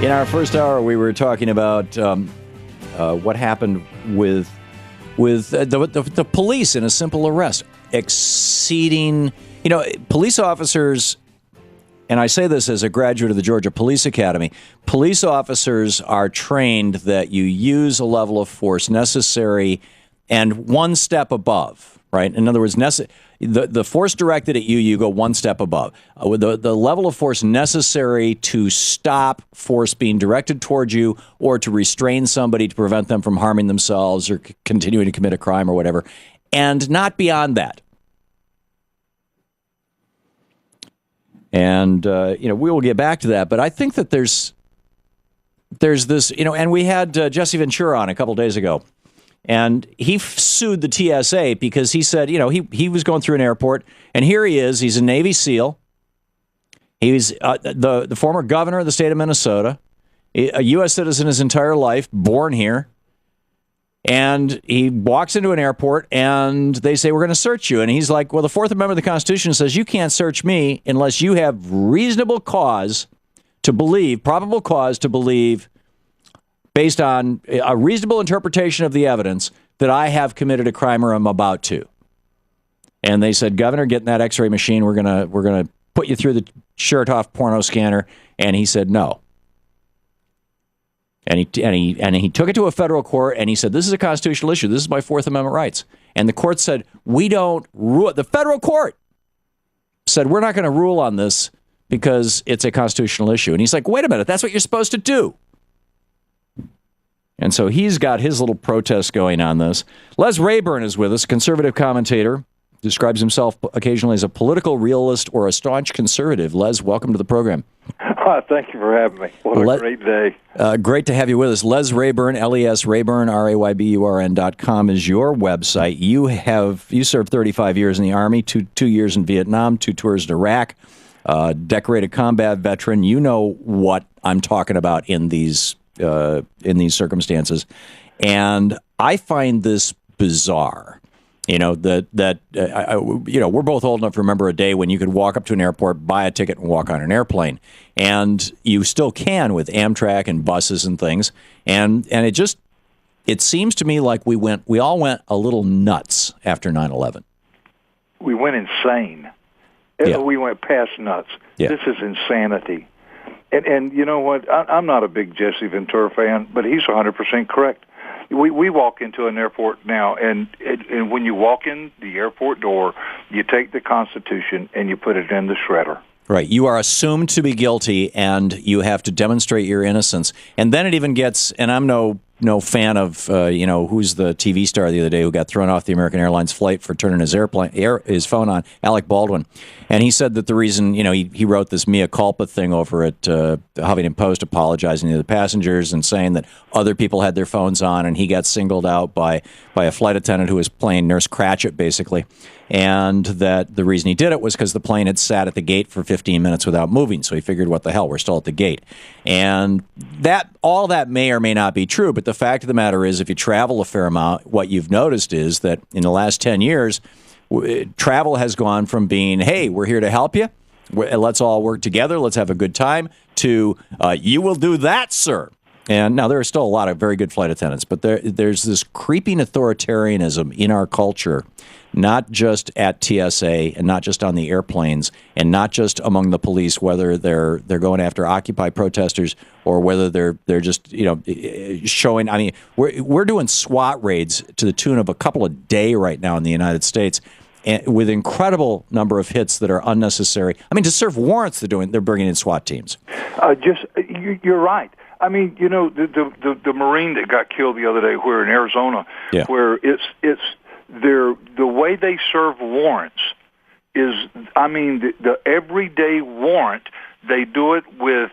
In our first hour, we were talking about what happened with the police in a simple arrest, exceeding, police officers, and I say this as a graduate of the Georgia Police Academy, police officers are trained that you use a level of force necessary and one step above, right? In other words, the force directed at you, you go one step above. The level of force necessary to stop force being directed towards you or to restrain somebody to prevent them from harming themselves or continuing to commit a crime or whatever, and not beyond that. And, we will get back to that. But I think that there's this, and we had Jesse Ventura on a couple days ago. And he sued the TSA because he said, he was going through an airport, and here he is. He's a Navy SEAL. He's the former governor of the state of Minnesota, a U.S. citizen his entire life, born here. And he walks into an airport, and they say, we're going to search you. And he's like, well, the Fourth Amendment of the Constitution says you can't search me unless you have reasonable cause to believe, probable cause to believe, based on a reasonable interpretation of the evidence, that I have committed a crime or I'm about to. And they said, Governor, get in that X-ray machine. We're gonna put you through the Chertoff porno scanner. And he said no. And he took it to a federal court, and he said, this is a constitutional issue. This is my Fourth Amendment rights. And the court said, we don't rule. The federal court said, we're not going to rule on this because it's a constitutional issue. And he's like, wait a minute, that's what you're supposed to do. And so he's got his little protest going on this. Les Rayburn is with us, conservative commentator, describes himself occasionally as a political realist or a staunch conservative. Les, welcome to the program. Thank you for having me. What a great day. Great to have you with us. Les Rayburn, LES Rayburn, RAYBURN.com is your website. You served 35 years in the Army, two years in Vietnam, 2 tours in Iraq, decorated combat veteran. You know what I'm talking about in these circumstances. And I find this bizarre. We're both old enough to remember a day when you could walk up to an airport, buy a ticket, and walk on an airplane. And you still can with Amtrak and buses and things. And it seems to me like we all went a little nuts after 9/11. We went insane. Yeah. We went past nuts. Yeah. This is insanity. And you know what? I'm not a big Jesse Ventura fan, but he's 100% correct. We walk into an airport now, and when you walk in the airport door, you take the Constitution and you put it in the shredder. Right. You are assumed to be guilty, and you have to demonstrate your innocence. And then it even gets, and I'm no fan of, who's the TV star the other day who got thrown off the American Airlines flight for turning his phone on, Alec Baldwin. And he said that the reason, he wrote this mea culpa thing over at Huffington Post apologizing to the passengers and saying that other people had their phones on, and he got singled out by a flight attendant who was playing Nurse Cratchit, basically. And that the reason he did it was because the plane had sat at the gate for 15 minutes without moving. So he figured, what the hell, we're still at the gate. And all that may or may not be true. But the fact of the matter is, if you travel a fair amount, what you've noticed is that in the last 10 years, travel has gone from being, hey, we're here to help you, let's all work together, let's have a good time, to you will do that, sir. And now there are still a lot of very good flight attendants, but there's this creeping authoritarianism in our culture, not just at TSA and not just on the airplanes and not just among the police, whether they're going after Occupy protesters or whether they're just showing. I mean, we're doing SWAT raids to the tune of a couple a day right now in the United States, and with incredible number of hits that are unnecessary. I mean, to serve warrants, they're bringing in SWAT teams. You're right. I mean, the Marine that got killed the other day, where in Arizona, yeah. where it's the way they serve warrants is, I mean, the everyday warrant, they do it with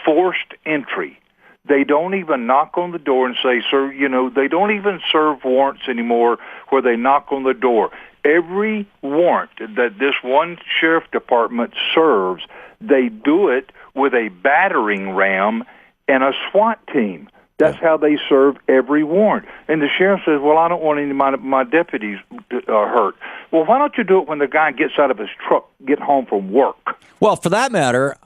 forced entry. They don't even knock on the door and say, sir, they don't even serve warrants anymore where they knock on the door. Every warrant that this one sheriff department serves, they do it with a battering ram and a SWAT team. That's how they serve every warrant. And the sheriff says, well, I don't want any of my deputies hurt. Well, why don't you do it when the guy gets out of his truck, get home from work? Well, for that matter,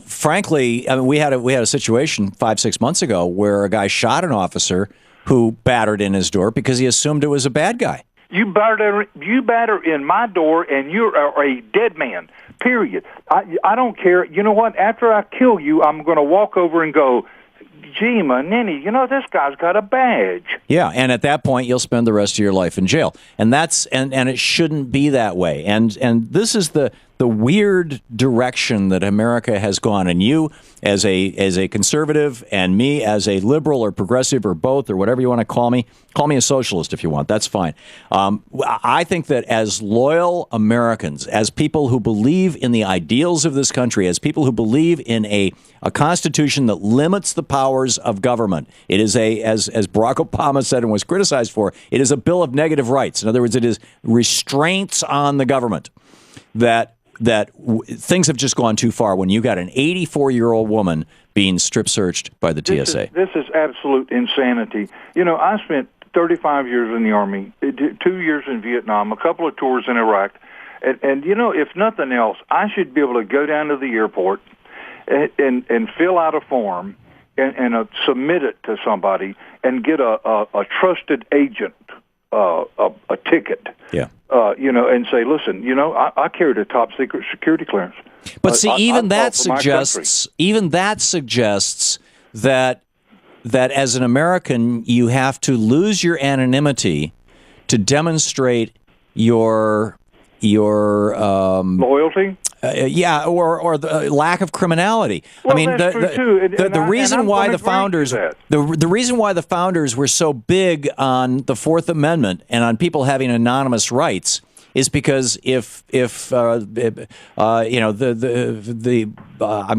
frankly, I mean, we had a situation 5-6 months ago where a guy shot an officer who battered in his door because he assumed it was a bad guy. You batter in my door, and you're a dead man. Period. I don't care. You know what? After I kill you, I'm going to walk over and go, gee, Manini, this guy's got a badge. Yeah, and at that point, you'll spend the rest of your life in jail, and that's and it shouldn't be that way. And this is the weird direction that America has gone. And you, as a conservative, and me as a liberal or progressive or both or whatever you want to call me a socialist if you want. That's fine. I think that as loyal Americans, as people who believe in the ideals of this country, as people who believe in a constitution that limits the powers of government, it is as Barack Obama said and was criticized for, it is a bill of negative rights. In other words, it is restraints on the government that things have just gone too far when you got an 84-year-old woman being strip searched by the TSA. This is absolute insanity. I spent 35 years in the Army, 2 years in Vietnam, a couple of tours in Iraq, and if nothing else, I should be able to go down to the airport and fill out a form and submit it to somebody and get a trusted agent a ticket. Yeah. And say, listen, I carried a top secret security clearance. But see, even that suggests that as an American, you have to lose your anonymity to demonstrate your loyalty. Or the lack of criminality. Well, I mean, that's true too. The reason why the founders the reason why the founders were so big on the Fourth Amendment and on people having anonymous rights is because if I'm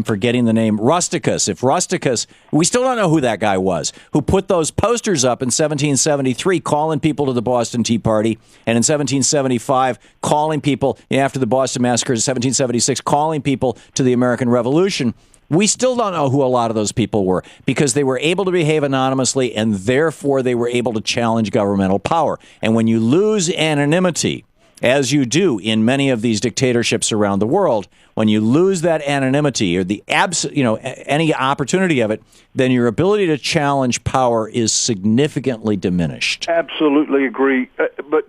forgetting the name, Rusticus. If Rusticus, we still don't know who that guy was, who put those posters up in 1773 calling people to the Boston Tea Party, and in 1775 calling people, after the Boston Massacre in 1776, calling people to the American Revolution. We still don't know who a lot of those people were because they were able to behave anonymously, and therefore they were able to challenge governmental power. And when you lose anonymity, as you do in many of these dictatorships around the world, when you lose that anonymity or the any opportunity of it, then your ability to challenge power is significantly diminished. Absolutely agree. But,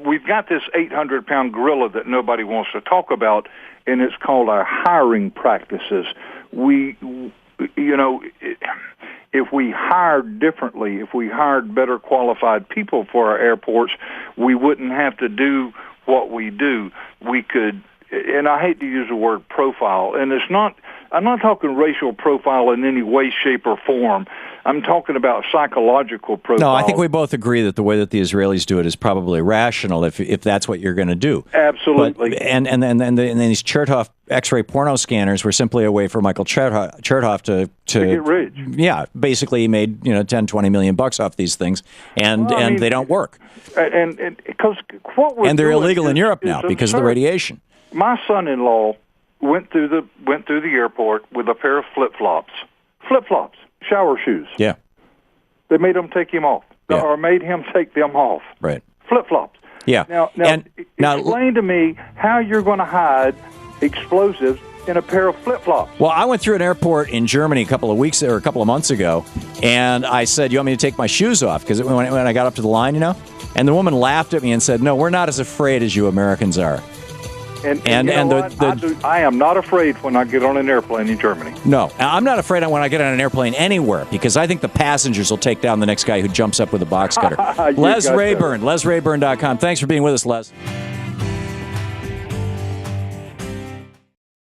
we've got this 800-pound gorilla that nobody wants to talk about, and it's called our hiring practices. If we hired differently, if we hired better qualified people for our airports, we wouldn't have to do what we do. We could, and I hate to use the word profile, and I'm not talking racial profile in any way, shape, or form. I'm talking about psychological profile. No, I think we both agree that the way that the Israelis do it is probably rational if that's what you're going to do. Absolutely. But, and these Chertoff X-ray porno scanners were simply a way for Michael Chertoff to get rich. Yeah, basically he made $10-20 million bucks off these things, and they don't work. And because what we're they're doing illegal in Europe now because of the radiation. My son-in-law went through the airport with a pair of flip-flops, shower shoes. Yeah. They made him take him off, or made him take them off. Right. Flip-flops. Yeah. Now, explain to me how you're going to hide explosives in a pair of flip-flops. Well, I went through an airport in Germany a couple of months ago, and I said, "You want me to take my shoes off?" Because when I got up to the line, and the woman laughed at me and said, "No, we're not as afraid as you Americans are." I am not afraid when I get on an airplane in Germany. No, I'm not afraid when I get on an airplane anywhere because I think the passengers will take down the next guy who jumps up with a box cutter. Les Rayburn, LesRayburn.com. Thanks for being with us, Les.